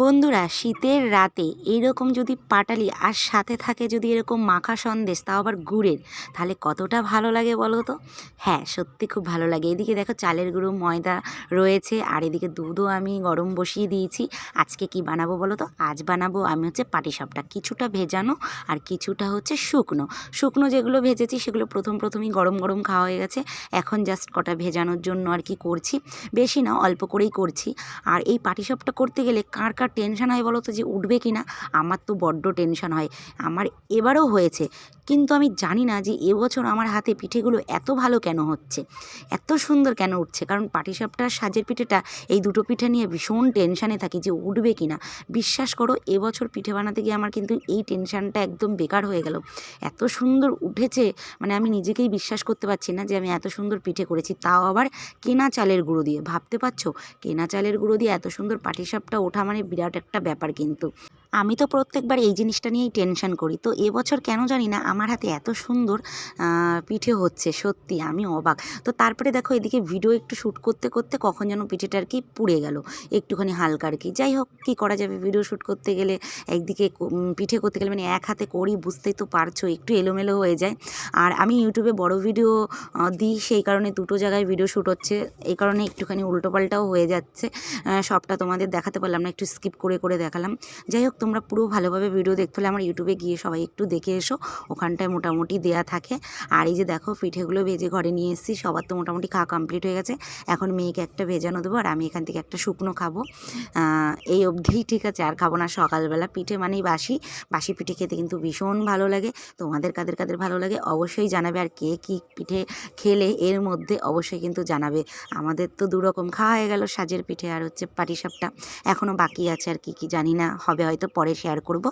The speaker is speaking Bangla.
বন্ধুরা, শীতের রাতে এইরকম যদি পাটালি আর সাথে থাকে যদি এরকম মাখা সন্দেশ, তাও আবার গুড়ের, তাহলে কতটা ভালো লাগে বলো তো। হ্যাঁ, সত্যি খুব ভালো লাগে। এদিকে দেখো চালের গুঁড়ো ময়দা রয়েছে, আর এদিকে দুধও আমি গরম বসিয়ে দিয়েছি। আজকে কি বানাবো বলো তো? আজ বানাবো আমি হচ্ছে পাটিসাপটা, কিছুটা ভেজানো আর কিছুটা হচ্ছে শুকনো। শুকনো যেগুলো ভেজেছি সেগুলো প্রথমেই গরম গরম খাওয়া হয়ে গেছে। এখন জাস্ট কটা ভেজানোর জন্য আর কি করছি, বেশি না, অল্প করেই করছি। আর এই পাটিসাপটা করতে গেলে কার কার টেনশান হয় বলো তো, যে উঠবে কি না? আমার তো বড্ড টেনশান হয়। আমার এবারও হয়েছে, কিন্তু আমি জানি না যে এবছর আমার হাতে পিঠেগুলো এত ভালো কেন হচ্ছে, এত সুন্দর কেন উঠছে। কারণ পাটিসাপটার সাজের পিঠেটা, এই দুটো পিঠে নিয়ে ভীষণ টেনশানে থাকি যে উঠবে কি না। বিশ্বাস করো, এবছর পিঠে বানাতে গিয়ে আমার কিন্তু এই টেনশানটা একদম বেকার হয়ে গেল। এত সুন্দর উঠেছে, মানে আমি নিজেকেই বিশ্বাস করতে পারছি না যে আমি এত সুন্দর পিঠে করেছি, তাও আবার কেনা চালের গুঁড়ো দিয়ে। ভাবতে পারছো, কেনা চালের গুঁড়ো দিয়ে এত সুন্দর পাটিসাপটা ওঠা মানে বিরাট একটা ব্যাপার। কিন্তু আমি তো প্রত্যেকবার এই জিনিসটা নিয়েই টেনশন করি, তো এবছর কেন জানি না আমার হাতে এত সুন্দর পিঠে হচ্ছে, সত্যি আমি অবাক। তো তারপরে দেখো এদিকে ভিডিও একটু শ্যুট করতে করতে কখন যেন পিঠেটা আর কি পুড়ে গেল, একটুখানি হালকা আর কি। যাই হোক, কী করা যাবে, ভিডিও শ্যুট করতে গেলে একদিকে পিঠে করতে গেলে, মানে এক হাতে করি, বুঝতেই তো পারছো, একটু এলোমেলো হয়ে যায়। আর আমি ইউটিউবে বড় ভিডিও দিই, সেই কারণে দুটো জায়গায় ভিডিও শ্যুট হচ্ছে, এই কারণে একটুখানি উল্টোপাল্টাও হয়ে যাচ্ছে। সবটা তোমাদের দেখাতে পারলাম না, একটু স্কিপ করে করে দেখালাম। যাই হোক, তোমরা পুরো ভালোভাবে ভিডিও দেখতে হলে আমার ইউটিউবে গিয়ে সবাই একটু দেখে এসো, ওখানটায় মোটামুটি দেয়া থাকে। আর এই যে দেখো পিঠেগুলো ভেজে ঘরে নিয়ে এসেছি, সবার তো মোটামুটি খাওয়া কমপ্লিট হয়ে গেছে। এখন মেয়েকে একটা ভেজানো দেবো, আর আমি এখান থেকে একটা শুকনো খাবো। এই অবধিই ঠিক আছে, আর খাবো না। সকালবেলা পিঠে মানেই বাসি, বাসি পিঠে খেতে কিন্তু ভীষণ ভালো লাগে। তোমাদের কাদের কাদের ভালো লাগে অবশ্যই জানাবে, আর কে কী পিঠে খেলে এর মধ্যে অবশ্যই কিন্তু জানাবে। আমাদের তো দুরকম খাওয়া হয়ে গেল, সাজের পিঠে আর হচ্ছে পাটিসাপটা। এখনও বাকি আছে, আর কি কি জানি না, হবে হয়তো পরে শেয়ার করব।